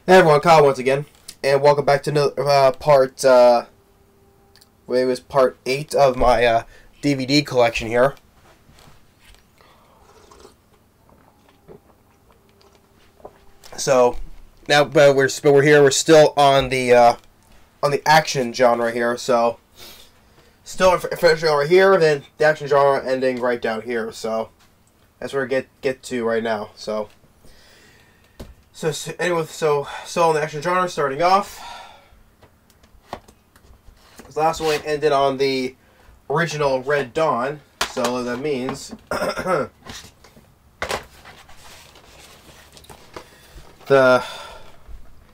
Hey everyone, Kyle once again, and welcome back to another part. It was part 8 of my DVD collection here. So now, but we're here. We're still on the action genre here. So still finishing over here, then the action genre ending right down here. So that's where we get to right now. So anyway, so on the action genre, starting off. This last one ended on the original Red Dawn, so that means the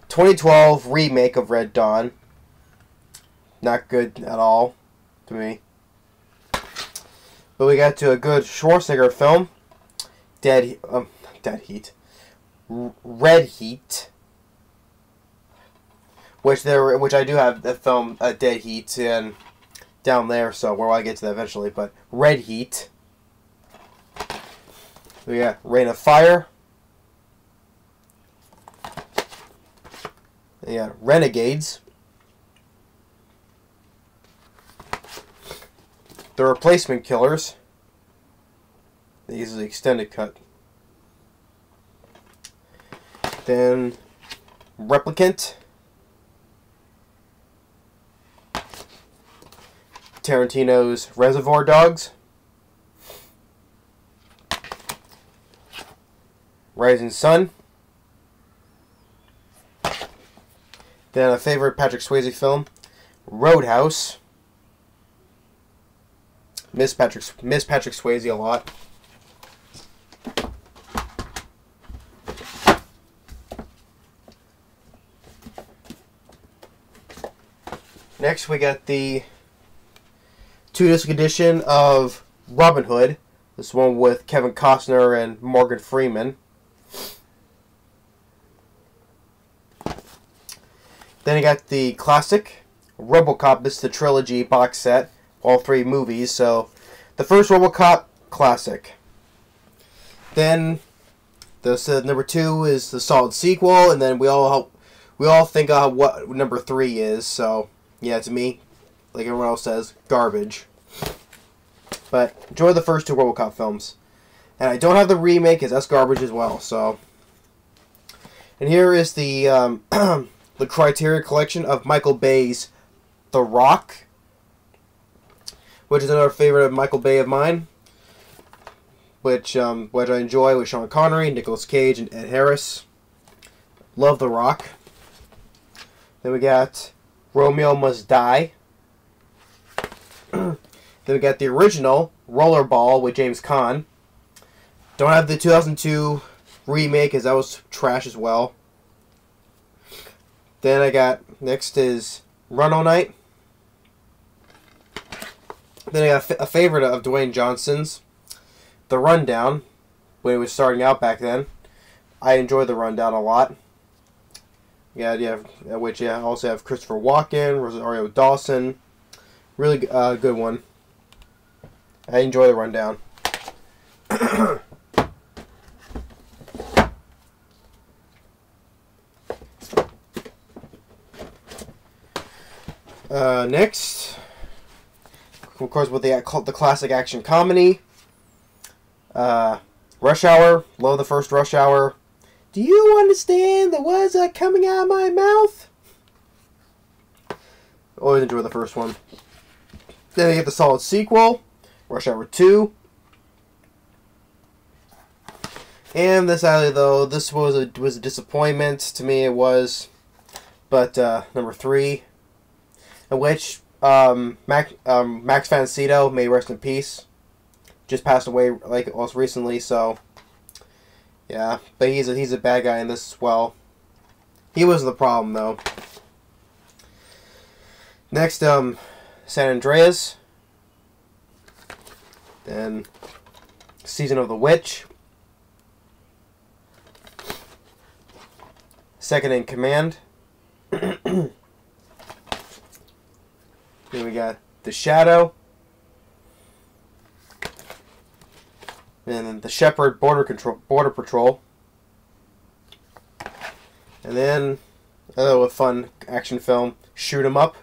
2012 remake of Red Dawn. Not good at all to me. But we got to a good Schwarzenegger film, Dead Heat. Red Heat, which I do have the film Dead Heat and down there, so I get to that eventually. But Red Heat, we got Rain of Fire, yeah, Renegades, The Replacement Killers. This is the extended cut. Then Replicant, Tarantino's Reservoir Dogs, Rising Sun, then a favorite Patrick Swayze film, Roadhouse. Miss Patrick Swayze a lot. Next, we got the 2-disc edition of Robin Hood. This one with Kevin Costner and Morgan Freeman. Then you got the classic RoboCop. This is the trilogy box set, all 3 movies. So, the first RoboCop classic. Then, number 2 is the solid sequel, and then we all think what number 3 is. So. Yeah, to me, like everyone else says, garbage. But enjoy the first 2 RoboCop films. And I don't have the remake, because that's garbage as well, so. And here is the the Criteria collection of Michael Bay's The Rock, which is another favorite of Michael Bay of mine, which I enjoy, with Sean Connery, Nicolas Cage, and Ed Harris. Love The Rock. Then we got Romeo Must Die. Then we got the original Rollerball with James Caan. Don't have the 2002 remake, as that was trash as well. Then I got, next is Run All Night. Then I got a favorite of Dwayne Johnson's, The Rundown, when it was starting out back then. I enjoyed The Rundown a lot. Yeah, which I also have Christopher Walken, Rosario Dawson. Really good one. I enjoy The Rundown. Next, of course, with the classic action comedy. Rush Hour. Love the first Rush Hour. Do you understand the words that are coming out of my mouth? Always enjoy the first one. Then I get the solid sequel, Rush Hour 2. And this was a disappointment to me. It was, but number 3, in which Max von Sydow, may rest in peace, just passed away like most recently. So. Yeah, but he's a bad guy in this as well. He wasn't the problem, though. Next, San Andreas. Then, Season of the Witch. Second in Command. Then we got The Shadow. And then The Shepherd, Border Patrol. And then another fun action film, Shoot 'Em Up.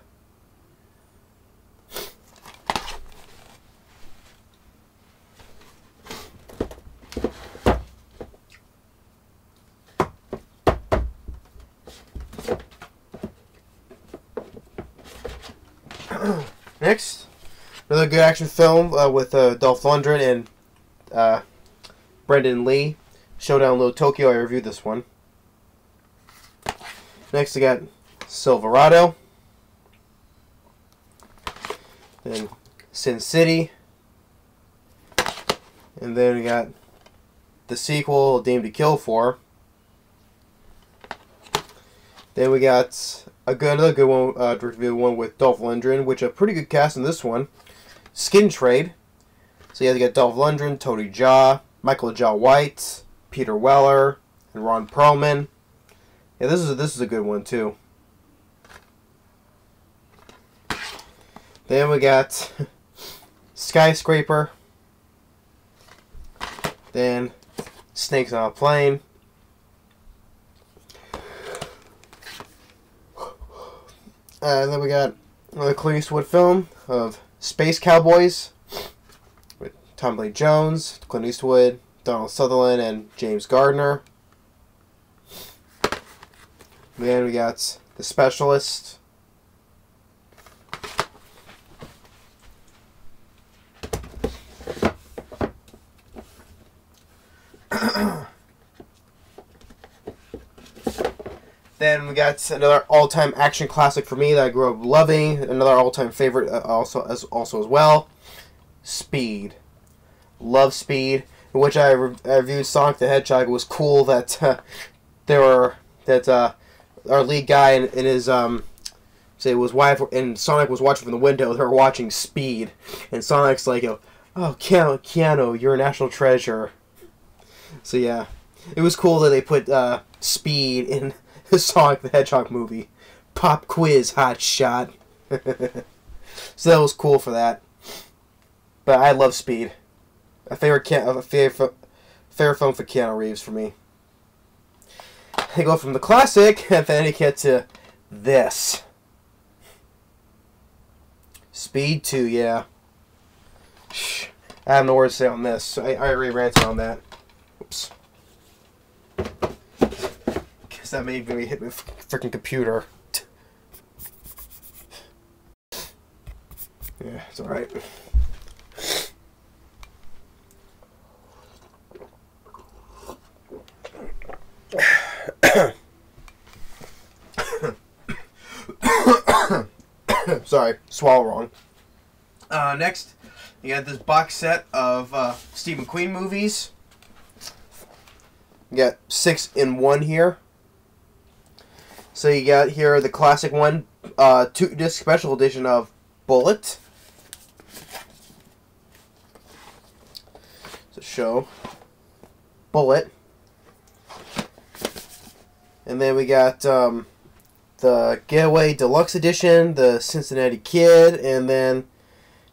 Next, another good action film with Dolph Lundgren and Brendan Lee. Showdown in Little Tokyo. I reviewed this one. Next, I got Silverado. Then Sin City. And then we got the sequel, Dame to Kill For. Then we got another good one, to review one with Dolph Lundgren, which a pretty good cast in this one. Skin Trade. So you have to get Dolph Lundgren, Tony Jaa, Michael Jai White, Peter Weller, and Ron Perlman. Yeah, this is a good one too. Then we got Skyscraper. Then Snakes on a Plane. And then we got another Clint Eastwood film of Space Cowboys with Tommy Lee Jones, Clint Eastwood, Donald Sutherland, and James Gardner. Then we got The Specialist. Then we got another all-time action classic for me that I grew up loving. Another all-time favorite also as well. Speed. Love Speed. In which I reviewed Sonic the Hedgehog. It was cool that our lead guy and his say his wife and Sonic was watching from the window. They were watching Speed, and Sonic's like, "Oh, Keanu, you're a national treasure." So yeah, it was cool that they put Speed in the Sonic the Hedgehog movie. Pop quiz, hot shot. So that was cool for that. But I love Speed. A favorite film for Keanu Reeves for me. They go from the classic, and then you get to this. Speed 2, yeah. I have no words to say on this. I already ranted on that. Oops. Guess that made me hit my freaking computer. Yeah, it's alright. Sorry, swallow wrong. Next, you got this box set of Steve McQueen movies. You got 6 in 1 here. So you got here the classic one, 2-disc special edition of Bullet. So show Bullet. And then we got the Getaway Deluxe Edition, the Cincinnati Kid, and then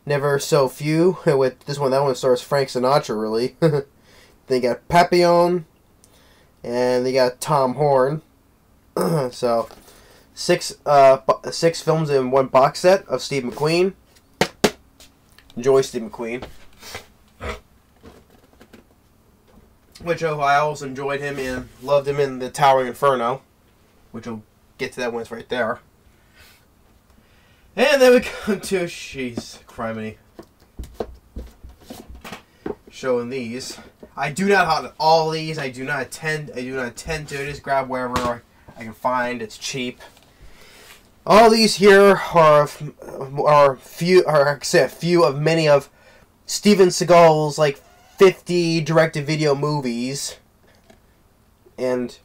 Never So Few. With this one, that one stars Frank Sinatra, really. Then you got Papillon, and they got Tom Horn. So 6 films in 1 box set of Steve McQueen. Enjoy Steve McQueen. Which I also enjoyed him and loved him in The Towering Inferno. Which we'll get to that one, it's right there. And then we come to, jeez, criminy. Showing these. I do not have all these. I do not tend to just grab wherever I can find. It's cheap. All these here are a few of many of Steven Seagal's like 50 direct-to-video movies. And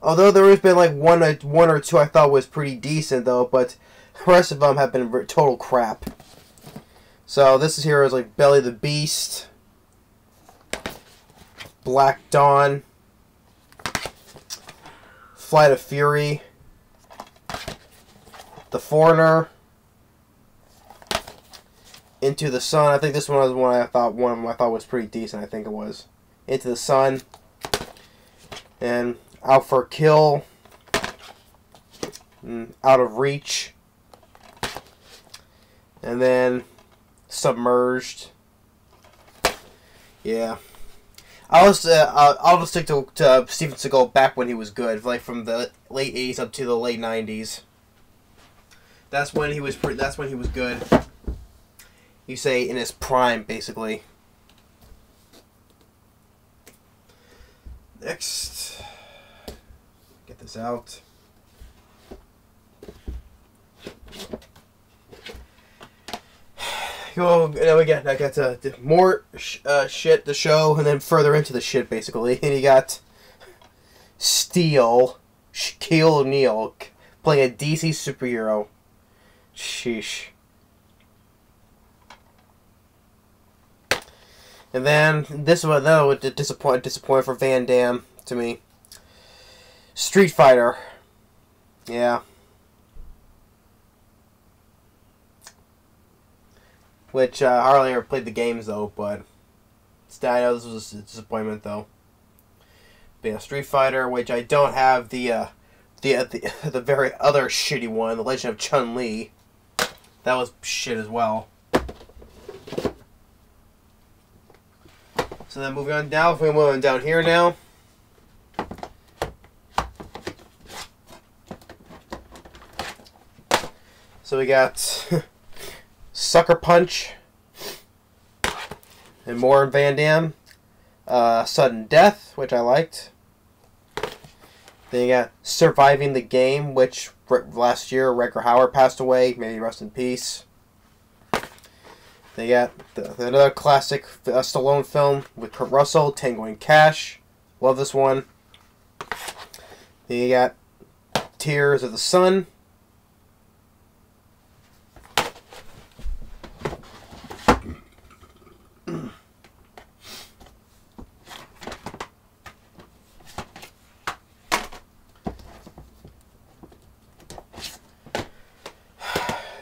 although there has been like one or two I thought was pretty decent though, but the rest of them have been total crap. So this is here is like Belly the Beast, Black Dawn, Flight of Fury, The Foreigner, Into the Sun. I think this one was one of them I thought was pretty decent. I think it was Into the Sun, and Out for a Kill, Out of Reach. And then Submerged. Yeah. I'll just stick to Steven Seagal back when he was good, like from the late 80s up to the late 90s. That's when he was good. You say in his prime, basically. Next, get this out. Well, now I got more shit to show, and then further into the shit, basically. And you got Steel, Shaquille O'Neal, playing a DC superhero. Sheesh. And then this one, that was disappointing for Van Damme to me. Street Fighter. Yeah. Which I hardly ever played the games though, but still, I know this was a disappointment though. But yeah, Street Fighter, which I don't have the very other shitty one, The Legend of Chun-Li. That was shit as well. So then moving on down, if we move on down here now. So we got Sucker Punch and more Van Damme. Sudden Death, which I liked. Then you got Surviving the Game, which last year Rutger Hauer passed away. May he rest in peace. They got another classic Stallone film with Kurt Russell, Tango and Cash. Love this one. Then you got Tears of the Sun.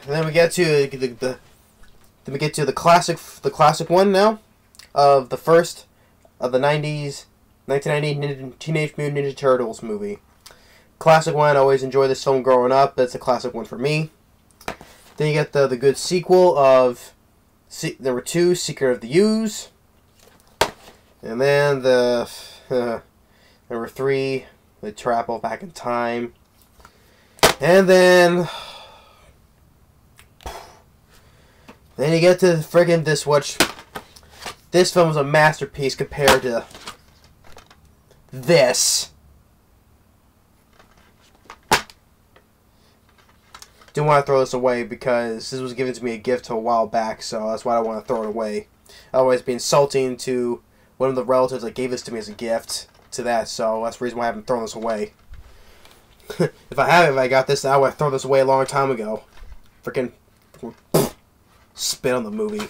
And then we get to the classic one now, of the first of the 1990 Teenage Mutant Ninja Turtles movie. Classic one. I always enjoyed this film growing up. It's a classic one for me. Then you get the good sequel of number 2, Secret of the Ooze. And then the number 3, The Travel Back in Time. And then you get to friggin' this, which this film is a masterpiece compared to this. Didn't want to throw this away because this was given to me a gift a while back, so that's why I want to throw it away. Otherwise, it'd be insulting to one of the relatives that gave this to me as a gift to that, so that's the reason why I haven't thrown this away. If I got this, I would have thrown this away a long time ago. Freaking spit on the movie.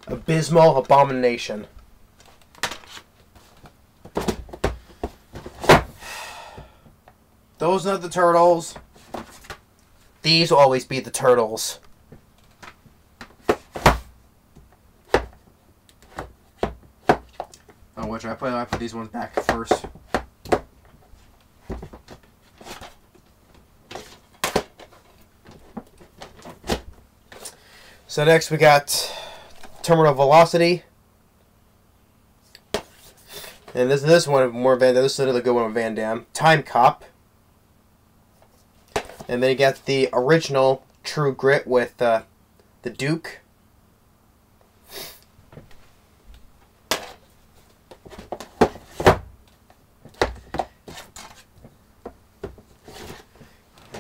Abysmal abomination. Those are the Turtles. These will always be the Turtles. Oh, which I put these ones back first. So next we got Terminal Velocity. And this one more Van Damme. This is another good one with Van Damme. Time Cop. And then you got the original True Grit with the Duke.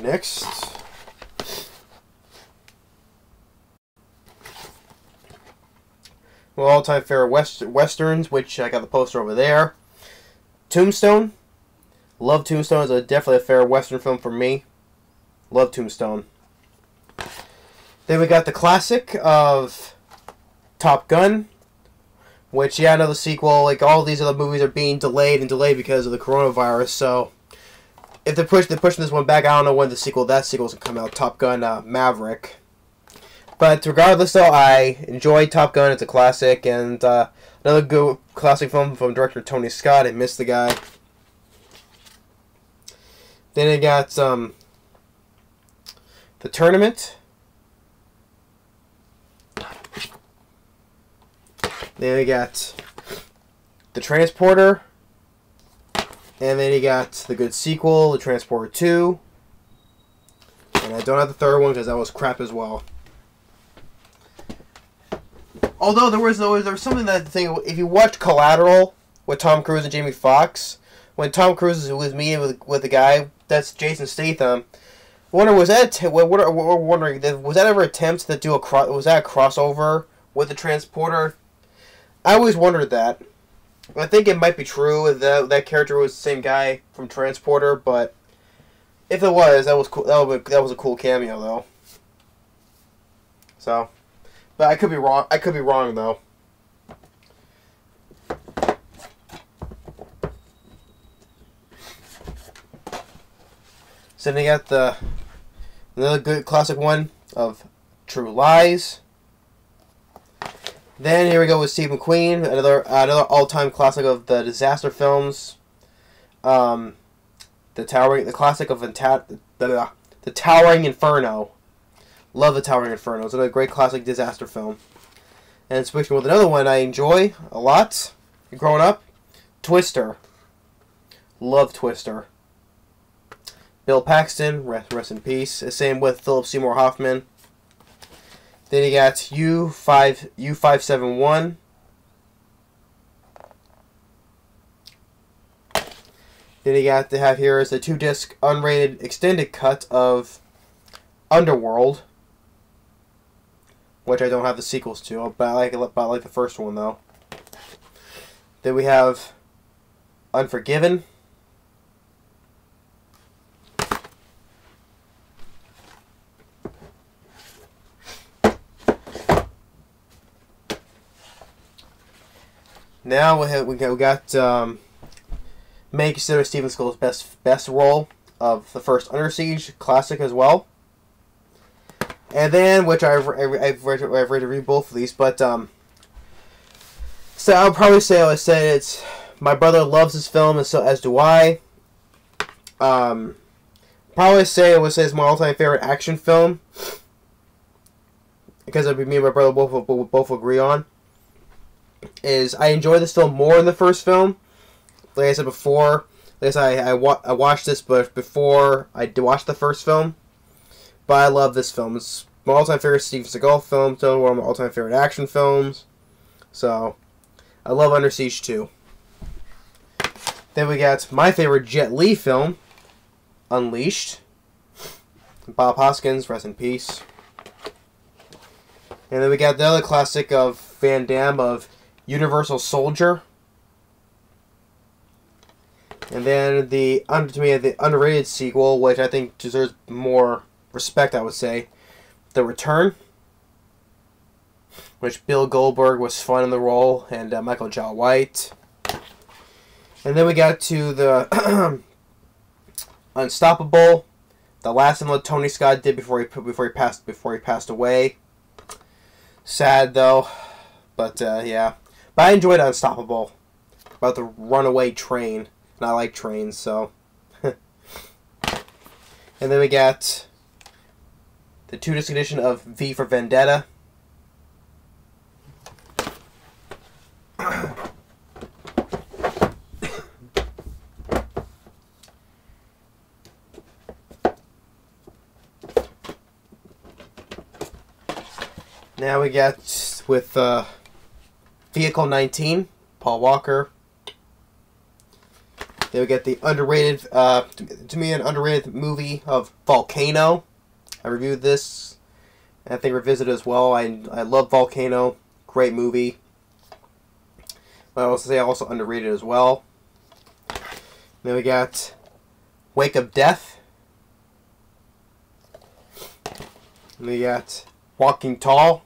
Next, well, all-time favorite westerns, which I got the poster over there. Tombstone. Love Tombstone. It's definitely a favorite western film for me. Love Tombstone. Then we got the classic of Top Gun, which, yeah, another sequel. Like, all these other movies are being delayed because of the coronavirus, so if they're pushing this one back, I don't know when that sequel's gonna come out. Top Gun Maverick. But regardless, though, I enjoyed Top Gun. It's a classic, and another good classic film from director Tony Scott. I miss the guy. Then you got the Tournament. Then you got the Transporter. And then you got the good sequel, the Transporter 2. And I don't have the third one because that was crap as well. Although there was something that thing, if you watch Collateral with Tom Cruise and Jamie Foxx, when Tom Cruise was meeting with the guy, that's Jason Statham. Wondering was that ever attempt to do was that a crossover with the Transporter? I always wondered that. I think it might be true that character was the same guy from Transporter, but if it was, that was cool. That was a cool cameo though. So, but I could be wrong. I could be wrong though. So then you got another good classic one of True Lies. Then here we go with Steve McQueen, another all-time classic of the disaster films. The classic of the Towering Inferno. Love the Towering Inferno. It's another great classic disaster film. And switching with another one I enjoy a lot growing up, Twister. Love Twister. Bill Paxton, rest in peace. Same with Philip Seymour Hoffman. Then you got U571. Then you got to have here is the 2-disc unrated extended cut of Underworld, which I don't have the sequels to, but I like the first one though. Then we have Unforgiven. Now we got may consider Steven Seagal's best role of the first Under Siege classic as well. And then, which I've read both of these, but so I'll probably say it's my brother loves this film, and so as do I. Probably say it's my all-time favorite action film, because me and my brother both agree on. Is I enjoy this film more than the first film. Like I said before, I watched this, but before I watched the first film. But I love this film. It's my all-time favorite Steven Seagal film. It's one of my all-time favorite action films. So, I love Under Siege 2. Then we got my favorite Jet Li film, Unleashed. Bob Hoskins, rest in peace. And then we got the other classic of Van Damme of Universal Soldier. And then the underrated sequel, which I think deserves more respect, I would say, The Return, which Bill Goldberg was fun in the role, and Michael Jai White. And then we got to the Unstoppable, the last film that Tony Scott did before he passed away. Sad though, but yeah. But I enjoyed Unstoppable, about the runaway train. And I like trains, so. And then we got the 2-disc edition of V for Vendetta. Now we got with Vehicle 19, Paul Walker. Then we get the underrated, to me, an underrated movie of Volcano. I reviewed this, and I think revisited as well. I love Volcano, great movie. But I also say also underrated as well. Then we got Wake of Death. And we got Walking Tall.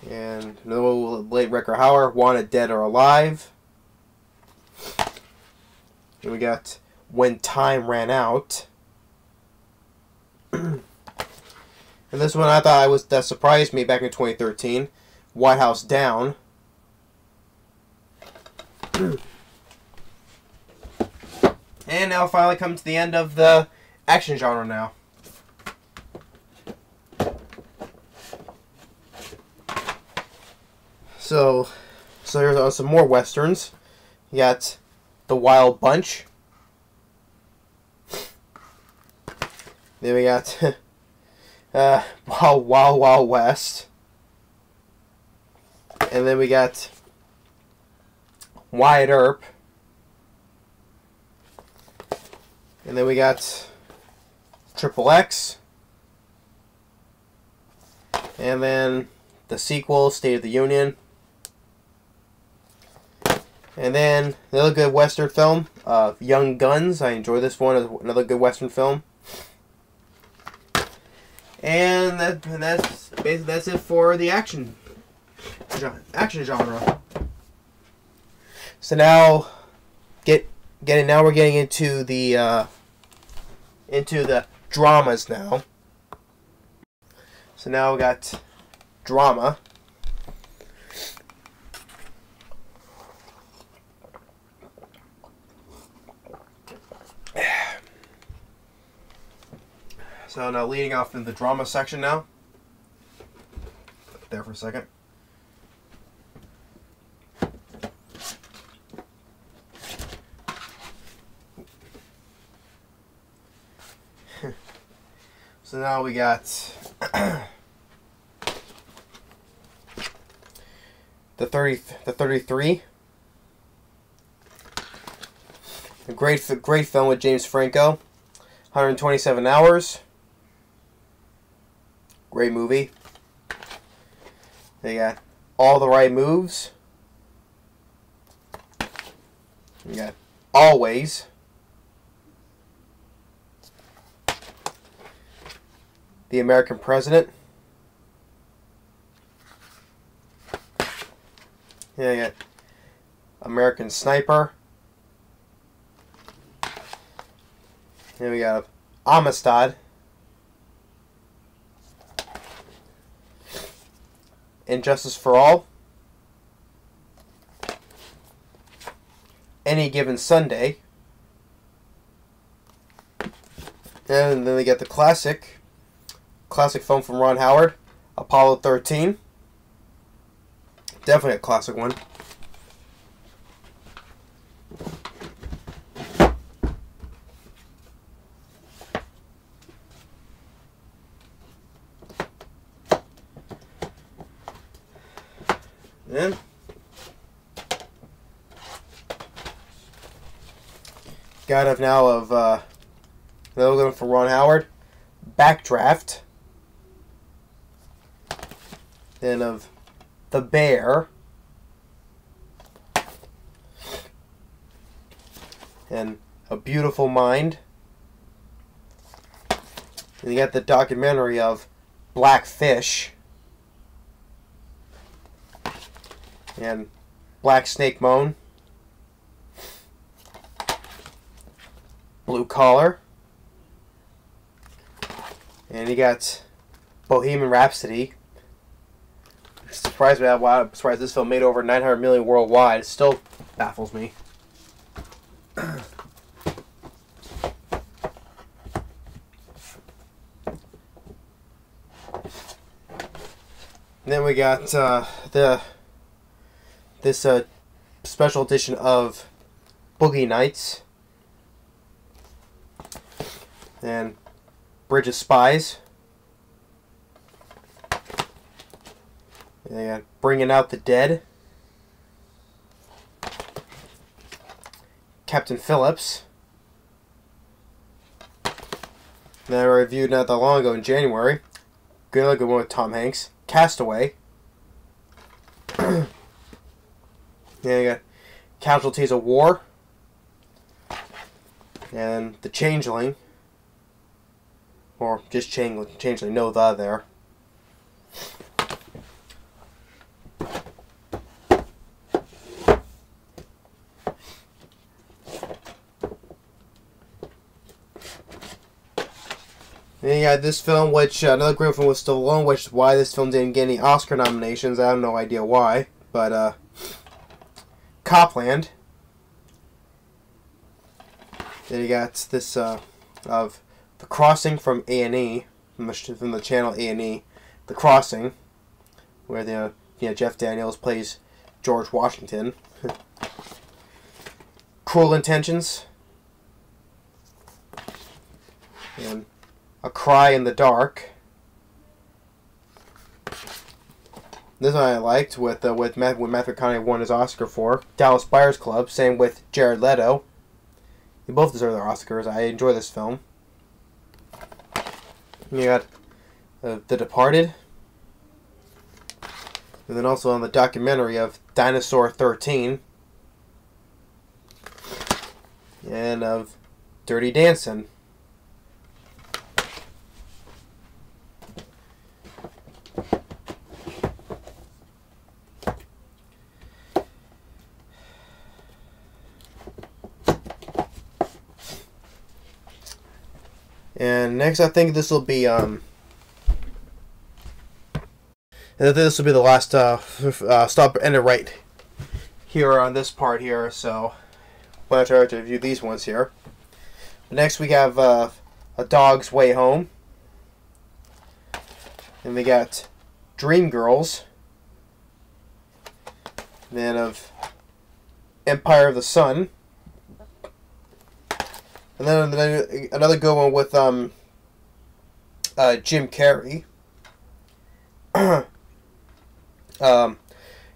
And another late Rutger Hauer, Wanted Dead or Alive. And we got When Time Ran Out. And this one I thought that surprised me back in 2013. White House Down. And now finally come to the end of the action genre now. So here's some more westerns. You got The Wild Bunch. Then we got Wild West. And then we got Wyatt Earp. And then we got Triple X. And then the sequel, State of the Union. And then another good Western film, Young Guns. I enjoy this one. Another good Western film. And that's it for the action genre. So now we're getting into the dramas now. So now we got drama. So now leading off in the drama section now. There for a second. So now we got the 33. A great film with James Franco. 127 Hours. Great movie. They got All the Right Moves. You got Always. The American President. Yeah, you got American Sniper. Then we got Amistad. Injustice for All. Any Given Sunday. And then we get the classic film from Ron Howard, Apollo 13. Definitely a classic one. Then got it now of another one for Ron Howard, Backdraft. Then of The Bear. And A Beautiful Mind. And you got the documentary of Blackfish. And Black Snake Moan. Blue Collar. And you got Bohemian Rhapsody. I'm surprised this film made over 900 million worldwide. It still baffles me. And then we got this special edition of Boogie Nights and Bridge of Spies. And Bringing Out the Dead. Captain Phillips. That I reviewed not that long ago in January. Good one with Tom Hanks. Castaway. Yeah, you got Casualties of War. And The Changeling. Or just Changeling, no the there. And you got this film, which another great film was Stallone, which is why this film didn't get any Oscar nominations. I have no idea why, but Copland. Then you got this of The Crossing from A&E, from the channel A&E, The Crossing, where Jeff Daniels plays George Washington. Cruel Intentions, and A Cry in the Dark. This one I liked with Matthew McConaughey won his Oscar for. Dallas Buyers Club, same with Jared Leto. They both deserve their Oscars. I enjoy this film. You got The Departed, and then also on the documentary of Dinosaur 13, and of Dirty Dancing. And next, I think this will be the last stop end it right here on this part here. So, I'm going to try to review these ones here. Next, we have A Dog's Way Home, and we got Dreamgirls, then of Empire of the Sun. And then another good one with Jim Carrey.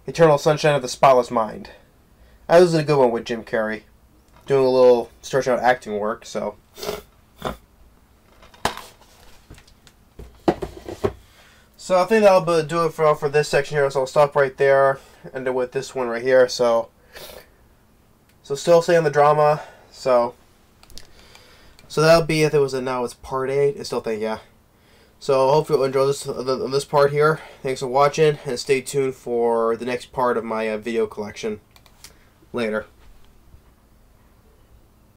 Eternal Sunshine of the Spotless Mind. This is a good one with Jim Carrey. Doing a little stretching out acting work, so. So I think that'll do it for this section here, so I'll stop right there. End it with this one right here, so still stay on the drama, so that'll be, if it was now it's part 8. I still think, yeah. So hopefully you'll enjoy this part here. Thanks for watching, and stay tuned for the next part of my video collection. Later.